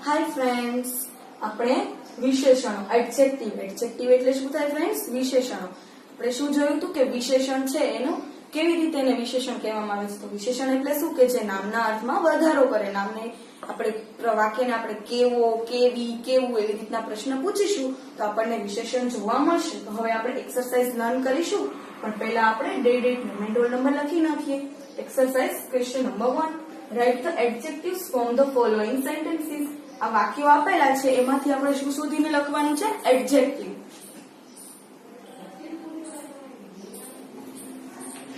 Hi friends, આપણે વિશેષણો adjective એટલે શું થાય ફ્રેન્ડ્સ? વિશેષણો. આપણે શું જોયું હતું કે વિશેષણ છે એનું કેવી રીતે એને વિશેષણ કહેવામાં આવે છે. તો વિશેષણ એટલે શું કે જે નામના અર્થમાં વધારો કરે. નામને આપણે વાક્યને આપણે કેવો, કેવી, કેવું એવી રીતના પ્રશ્ન પૂછીશું તો આપણને વિશેષણ જોવા મળશે. તો હવે આપણે એક્સરસાઇઝ લર્ન કરીશું, પણ પહેલા આપણે ડેટ મોમેન્ટ રોલ નંબર લખી નાખીએ. Exercise question number 1, write the adjectives from the following sentences. આ વાક્યો આપેલા છે એમાંથી આપણે શું શોધીને લખવાનું છે? Adjective.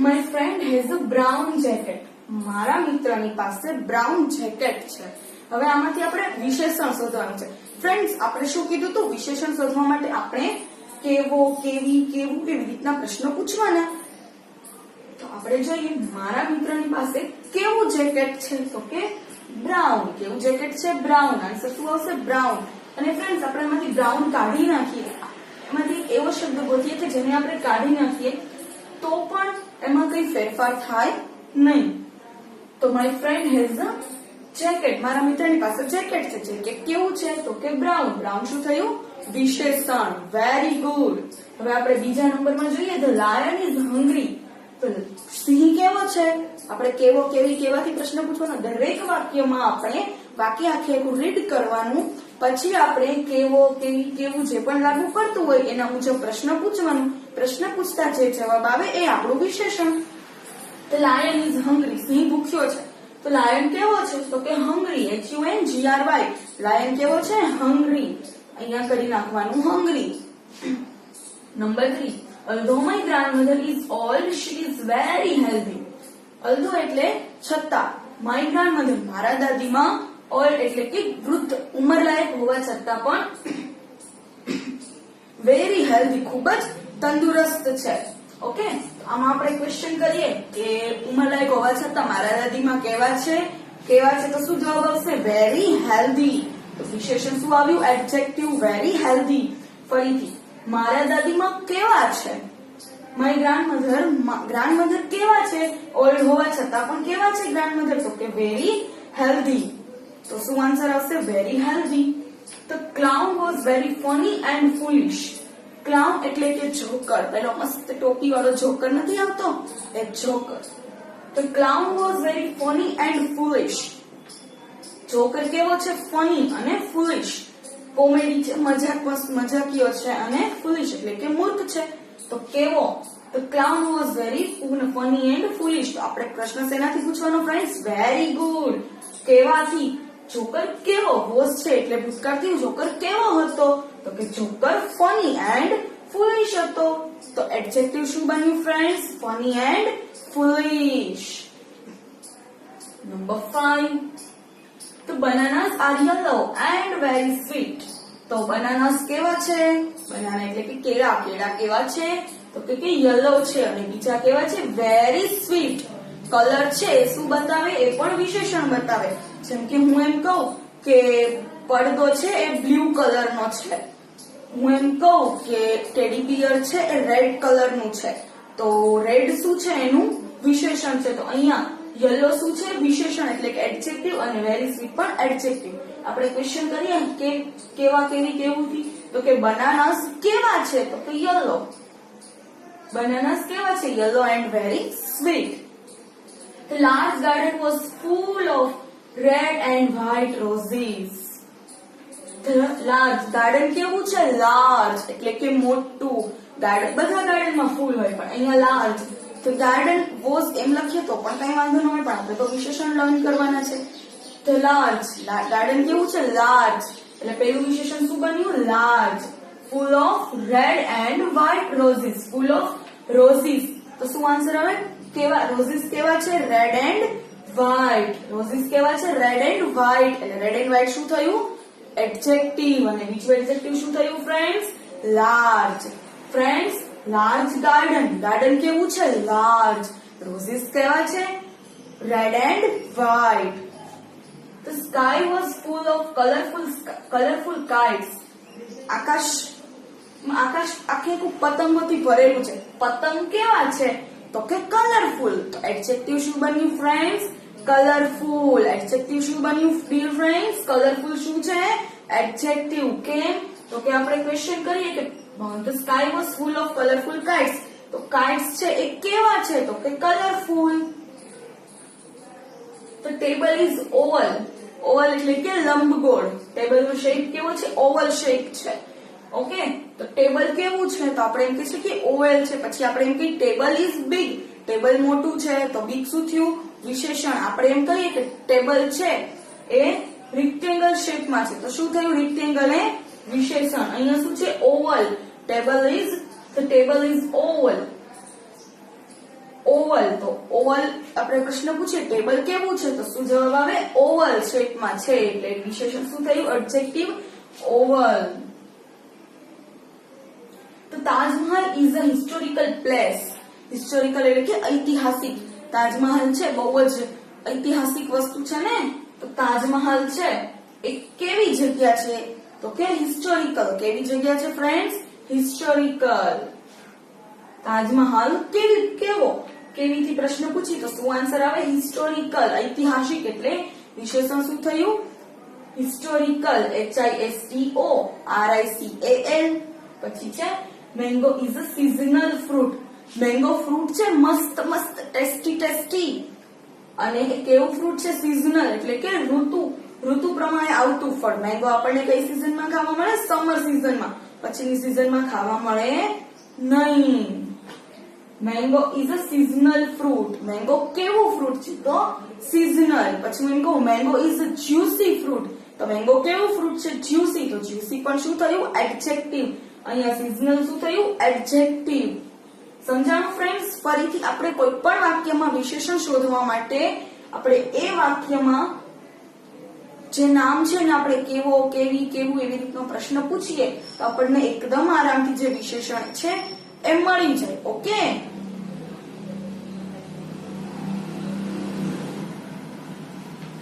My friend has a brown jacket. મારા મિત્રની પાસે બ્રાઉન જેકેટ છે. હવે આમાંથી આપણે વિશેષણ શોધવાનું છે. ફ્રેન્ડ્સ, આપણે શું કીધું હતું? વિશેષણ શોધવા માટે આપણે કેવો, કેવી, કેવું એવી રીતના પ્રશ્નો પૂછવાના. તો આપણે જોઈએ, મારા મિત્રની પાસે કેવું જેકેટ છે? તો કે બ્રાઉન. કેવું જેકેટ છે? બ્રાઉન. આન્સર શું આવશે? બ્રાઉન. અને ફ્રેન્ડ્સ, આપણે એમાંથી બ્રાઉન કાઢી નાખીએ, એમાંથી એવો શબ્દ ગોતીએ કે જેને આપણે કાઢી નાખીએ તો પણ એમાં કઈ ફેરફાર થાય નહીં. તો my friend has a jacket. મારા મિત્રની પાસે જેકેટ છે. જેકેટ કેવું છે? તો કે બ્રાઉન. બ્રાઉન શું થયું? વિશેષણ. Very good. હવે આપણે બીજા નંબરમાં જોઈએ, ધ લાયન ઇઝ હંગ્રી. તો સિંહ કેવો છે? આપણે કેવો, કેવી, કેવાથી પ્રશ્ન પૂછવાનો. દરેક વાક્યમાં આપણે વાક્ય આખું રીડ કરવાનું, પછી આપણે કેવો, કેવી, કેવું જે પણ લાગુ પડતું હોય એના મુજબ પ્રશ્ન પૂછવાનું. પ્રશ્ન પૂછતા જે જવાબ આવે એ આપણું વિશેષણ. The lion is hungry. સિંહ ભૂખ્યો છે. તો લાયન કેવો છે? તો કે હંગ્રી. HUNGRY. લાયન કેવો છે? હંગ્રી. અહીંયા કરી નાખવાનું hungry. Number 3, although my grandmother is old, she is very healthy. although એટલે છતાં, my grandmother મારા દાદીમાં, ઓલ્ડ એટલે કે વૃદ્ધ, ઉંમરલાયક હોવા છતાં પણ વેરી હેલ્ધી ખૂબ જ તંદુરસ્ત છે. ઓકે, આમાં આપણે ક્વેશ્ચન કરીએ કે ઉંમરલાયક હોવા છતાં મારા દાદીમાં કેવા છે? કેવા છે તો શું જવાબ આવશે? Very healthy. તો વિશેષણ શું આવ્યું? Adjective very healthy. ફરીથી, મારા દાદીમાં કેવા છે? માય ગ્રાન્ડમધર કેવા છે? ઓલ્ડ હોવા છતાં પણ કેવા છે ગ્રાન્ડમધર? તો કે વેરી હેલ્ધી. તો શું આન્સર આવશે? Very healthy. The clown was very funny and foolish. Clown એટલે કે જોકર. પેલો મસ્ત ટોપી વાળો જોકર નથી આવતો, એ joker. The clown was very funny and foolish. Joker કેવો છે? ફની અને ફૂલિશ. કોમેડી છે, મજાકીયો છે, અને ફૂલિશ એટલે કે મૂર્ખ છે. તો કેવો? The clown was very funny and foolish. તો આપણે પ્રશ્ન શેનાથી પૂછવાનો ફ્રેન્ડ્સ? Very good. કેવાથી. જોકર કેવો? વોઝ છે એટલે ભૂતકાળથી જોકર કેવો હતો? તો કે જોકર ફની એન્ડ ફૂલિશ હતો. તો એડજેક્ટિવ શું બન્યું friends? Funny and foolish. Number 5, the bananas are yellow and very sweet. તો બનાનાસ કેવા છે? બનાના એટલે કે કેળા. કેળા કેવા છે? તો કે યલો છે. અને બીજા કેવા છે? Very sweet. કલર છે શું બતાવે? એ પણ વિશેષણ બતાવે. જેમ કે હું એમ કહું કે પડદો છે એ બ્લુ કલરનો છે. હું એમ કહું કે ટેડી બિયર છે એ રેડ કલરનું છે. તો રેડ શું છે? એનું વિશેષણ છે. તો અહીંયા યલો શું છે? વિશેષણ એટલે કે એડજેક્ટિવ. અને વેરી સ્વીટ પણ એડજેક્ટિવ. આપણે ક્વેશ્ચન કરીએ કે કેવા, કેવી, કેવુંથી. તો કે બનાનાસ કેવા છે? તો કે યલો. બનાનાસ કેવા છે? Yellow and very sweet. The large garden was full of red and white roses. The large garden કેવું છે? લાર્જ એટલે કે મોટું. ગાર્ડન, બધા ગાર્ડનમાં ફૂલ હોય, પણ અહીંયા લાર્જ. તો ગાર્ડન વોઝ એમ લખીએ તો પણ કઈ વાંધો ન હોય, પણ આપણે તો વિશેષણ લર્ન કરવાના છે. The large ગાર્ડન કેવું છે? લાર્જ. એટલે પેલું વિશેષણ શું બન્યું? Large. Full of red and white roses. Full of roses. તો શું આન્સર આવે? કેવા? રોઝિસ કેવા છે? Red and white. રોઝિસ કેવા છે? Red and white. એટલે રેડ એન્ડ વ્હાઇટ શું થયું? એડજેક્ટિવ. અને બીજું એડજેક્ટિવ શું થયું friends? Large. Friends, large garden. Garden કેવું છે? લાર્જ. રોઝિસ કેવા છે? Red and white. The sky was full of colorful kites. આકાશ આખે પતંગોથી ભરેલું છે. પતંગ કેવા છે? તો કે કલરફુલ. તો એડજેક્ટિવ શું બન્યું ફ્રેન્ડ્સ? કલરફુલ. એડજેક્ટિવ શું બન્યું ડિયર ફ્રેન્ડ્સ? કલરફુલ શું છે? એડજેક્ટિવ. કેમ? તો કે આપણે ક્વેશ્ચન કરીએ કે the sky was full of colourful kites. તો કાઇટ્સ છે એ કેવા છે? તો કે કલરફુલ. તો ટેબલ ઇઝ ઓવલ. ઓવલ એટલે કે લંબગોળ. ટેબલ નો શેપ કેવો છે? ઓવલ શેપ છે. ઓકે, તો ટેબલ કેવું છે? તો આપણે એમ કહીએ કે ઓવલ છે. પછી આપણે એમ કહીએ ટેબલ ઇઝ બિગ. ટેબલ મોટું છે તો બિગ શું થયું? વિશેષણ. આપણે એમ કહીએ કે ટેબલ છે એ રેક્ટેંગલ શેપમાં છે તો શું થયું? રેક્ટેંગલ એ વિશેષણ. અહીંયા શું છે? Oval. Table is Oval. Oval. તો ઓવલ આપણે પ્રશ્ન પૂછીએ ટેબલ કેવું છે તો શું જવાબ આવે? ઓવલ શેપમાં છે. એટલે વિશેષણ શું થયું? Adjective oval. તો Taj Mahal is a historical place. Historical એટલે કે ઐતિહાસિક. તાજમહલ છે બહુ જ ઐતિહાસિક વસ્તુ છે ને. તો તાજમહલ છે એ કેવી જગ્યા છે? તો કે હિસ્ટોરિકલ. કેવી જગ્યા છે ફ્રેન્ડ્સ? હિસ્ટોરિકલ. તાજમહલ કેવો? કેવીથી પ્રશ્ન પૂછી તો શું આન્સર આવે? હિસ્ટોરિકલ. ઐતિહાસિક એટલે વિશેષણ શું થયું? હિસ્ટોરિકલ. HISTORICAL. પછી છે mango is a seasonal fruit. Mango fruit છે મસ્ત ટેસ્ટી. અને એ કેવું ફ્રૂટ છે? સિઝનલ એટલે કે ઋતુ પ્રમાણે આવતું ફળ. મેંગો આપણને કઈ સિઝનમાં ખાવા મળે? સમર સિઝનમાં. પછીની સિઝનમાં ખાવા મળે નહીં. Mango is a seasonal fruit. Mango કેવું ફ્રૂટ છે? તો સિઝનલ. પછી mango is a juicy fruit. તો મેંગો કેવું ફ્રૂટ છે? જ્યુસી. તો જ્યુસી પણ શું થયું? એડજેક્ટિવ. અહીંયા સિઝનલ શું થયું? એડજેક્ટિવ. સમજાણું ફ્રેન્ડ્સ? ફરીથી આપણે કોઈ પણ વાક્યમાં વિશેષણ શોધવા માટે આપણે એ વાક્યમાં જે નામ છે ને આપણે કેવો, કેવી, કેવું એવી રીતનો પ્રશ્ન પૂછીએ તો આપણને એકદમ આરામથી જે વિશેષણ છે એ મળી જાય. Okay,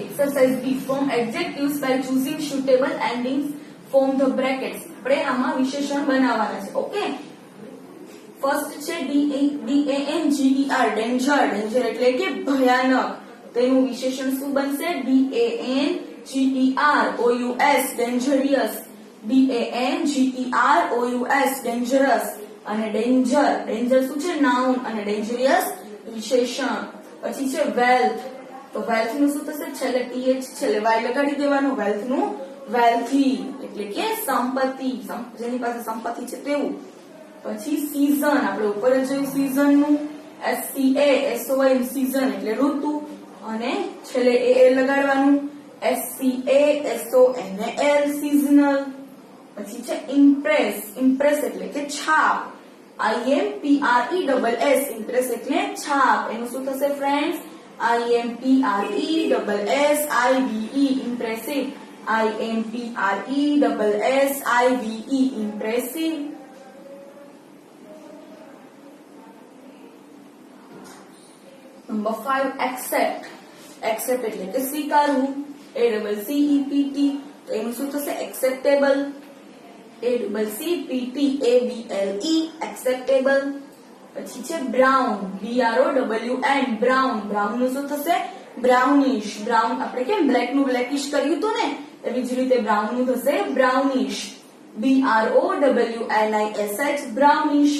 exercise B. Form adjectives by choosing suitable endings. Form the brackets. આપણે આમાં વિશેષણ બનાવવાના છે. ઓકે, ફર્સ્ટ છે DANGER. ડેન્જર. ડેન્જર એટલે કે ભયાનક. તેનું વિશેષણ શું બનશે? DANGEROUS. ડેન્જરિયસ. DANGEROUS. ડેન્જરસ. અને ડેન્જર શું છે? નાઉન. અને ડેન્જરિયસ વિશેષણ. પછી છે વેલ્થ. તો વેલ્થ નું શું થશે? છેલ્લે TH છેલ્લે Y લગાડી દેવાનું. વેલ્થ નું વેલ્થી એટલે કે સંપત્તિ. જેની પાસે સંપત્તિ છે તેવું. પછી સીઝન. આપણે ઉપર જ જોયું સીઝન નું. SCASON સીઝન એટલે ઋતુ. અને છેલ્લે AL લગાડવાનું. SCASONAL seasonal. પછી છે ઇમ્પ્રેસ. ઇમ્પ્રેસ એટલે કે છાપ. IMPRESS. ઇમ્પ્રેસ એટલે છાપ. એનું શું થશે friends? IMPRESSIVE. Impressive. IMPRESSIVE. Impressive. Number 5 accept. Accept એટલે કે સ્વીકારવું. ACCEPT. તો એનું શું થશે? એક્સેપ્ટેબલ. ACCPTABLE. એક્સેપ્ટેબલ. પછી છે બ્રાઉન. BROWN. બ્રાઉન. બ્રાઉન નું શું થશે? બ્રાઉનિશ. બ્રાઉન આપણે કેમ બ્લેક નું બ્લેકિશ કર્યું હતું ને એવી જ રીતે બ્રાઉન નું થશે brownish. BROWNISH. Brownish.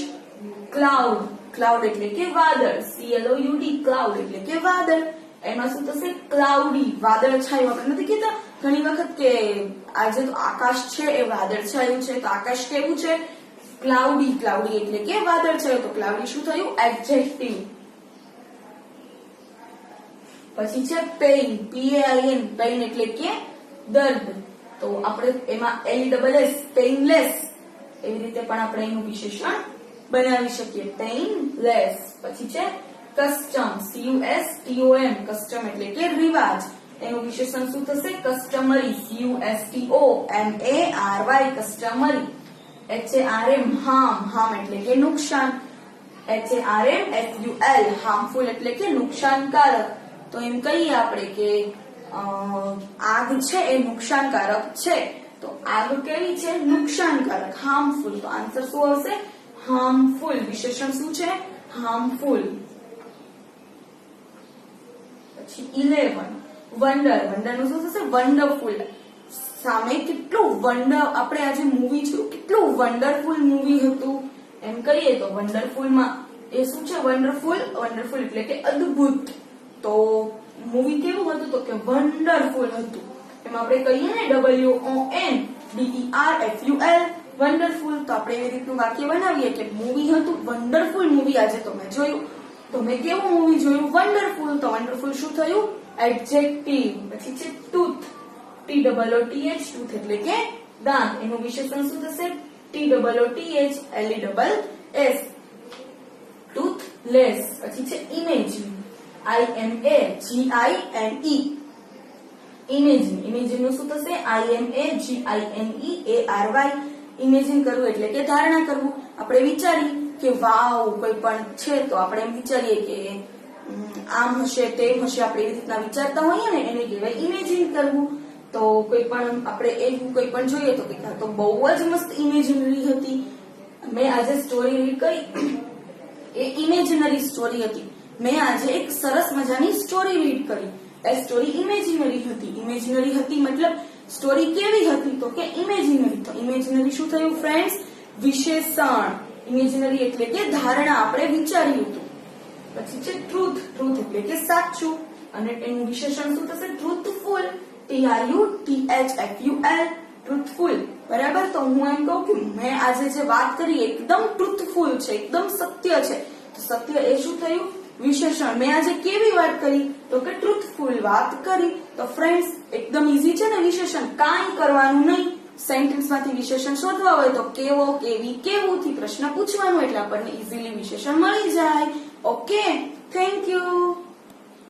Cloud. Cloud એટલે કે વાદળ. CLOUD. ક્લાઉડ એટલે કે વાદળ. એમાં શું થશે? ક્લાઉડી. વાદળ છાયું. આપણે નથી કહેતા ઘણી વખત કે આજે તો આકાશ છે એ વાદળ છાયું છે. તો આકાશ કેવું છે? ક્લાઉડી. ક્લાઉડી એટલે કે વાદળ છાયું. તો ક્લાઉડી શું થયું? એડજેક્ટિવ. પછી છે પેઇન. PAIN. પેઇન એટલે કે દર્દ. તો આપણે એમાં LESS પેઇનલેસ એવી રીતે પણ આપણે એનું વિશેષણ બનાવી શકીએ. પેઇનલેસ. પછી છે કસ્ટમ. CUSTOM. કસ્ટમ એટલે કે રિવાજ. એનું વિશેષણ શું થશે? કસ્ટમરી. CUSTOMARY. કસ્ટમરી. HARM. હાર્મ એટલે કે નુકસાન. HARMFUL. હાર્મફુલ એટલે કે નુકસાનકારક. તો એમ કહીએ આપણે કે આગ છે એ નુકસાનકારક છે. તો આગ કેવી છે? નુકસાનકારક. હાર્મફુલ. તો આન્સર શું આવશે? હાર્મફુલ. વિશેષણ શું છે? હાર્મફુલ. પછી 11 વન્ડર, વન્ડર નું શું થશે વન્ડરફુલ. સામે કેટલું વન્ડર, આપણે આજે મૂવી જોયું કેટલું વન્ડરફુલ મૂવી હતું એમ કહીએ તો વન્ડરફુલ માં એ શું છે વન્ડરફુલ, વન્ડરફુલ એટલે કે અદ્ભુત. તો મૂવી કેવું હતું તો કે વન્ડરફુલ હતું. એમાં આપણે કહીએ ને WONDERFUL વન્ડરફુલ. તો આપણે એવી રીતનું વાક્ય બનાવીએ કે મૂવી હતું વન્ડરફુલ મૂવી આજે તો મેં જોયું. તો મેં કેવું મૂવી જોયું વન્ડરફુલ. તો વન્ડરફુલ શું થયું એડજેક્ટિવ. પછી છે ટૂથ, TOOTH ટૂથ એટલે કે દાંત. એનું વિશેષણ શું થશે TOOTHLESS ટૂથલેસ. પછી છે ઇમેજિન, IMAGINE ઇમેજિન. ઇમેજિન નું શું થશે IMAGINEARY. ઇમેજિન કરવું એટલે કે ધારણા કરવું. આપણે વિચારીએ કે વાવ કોઈ પણ છે તો આપણે એમ વિચારીએ કે આમ હશે તેમ હશે, આપણે એવી રીતના વિચારતા હોઈએ ને એને કહેવાય ઇમેજિન કરવું. તો કોઈ પણ આપણે એવું કોઈ પણ જોઈએ તો કે તો બહુ જ મસ્ત ઇમેજિનરી હતી. મેં આજે સ્ટોરી રીડ કરી એ ઇમેજિનરી સ્ટોરી હતી. મેં આજે એક સરસ મજાની સ્ટોરી રીડ કરી એ સ્ટોરી ઇમેજિનરી હતી. ઇમેજિનરી હતી મતલબ સ્ટોરી કેવી હતી તો કે ઇમેજિનરી. તો ઇમેજિનરી શું થયું ફ્રેન્ડ્સ વિશેષણ. ઇમેજિનરી એટલે કે ધારણા, આપણે વિચાર્યું હતું. પછી છે ટ્રુથ, ટ્રુથ એટલે કે સાચું અને એનું વિશેષણ શું થશે ટ્રુથફુલ, TRUTHFUL ટ્રુથફુલ. બરાબર. તો હું એમ કહું કે મેં આજે જે વાત કરી એકદમ ટ્રુથફુલ છે, એકદમ સત્ય છે. તો સત્ય એ શું થયું વિશેષણ. મેં આજે કેવી વાત કરી તો કે ટ્રુથફુલ વાત કરી. તો ફ્રેન્ડ્સ એકદમ ઈઝી છે ને વિશેષણ, કાંઈ કરવાનું નહીં. સેન્ટેન્સ માંથી વિશેષણ શોધવા હોય તો કેવો, કેવી, કેવું થી પ્રશ્ન પૂછવાનો એટલે આપણને ઈઝીલી વિશેષણ મળી જાય. Okay, thank you.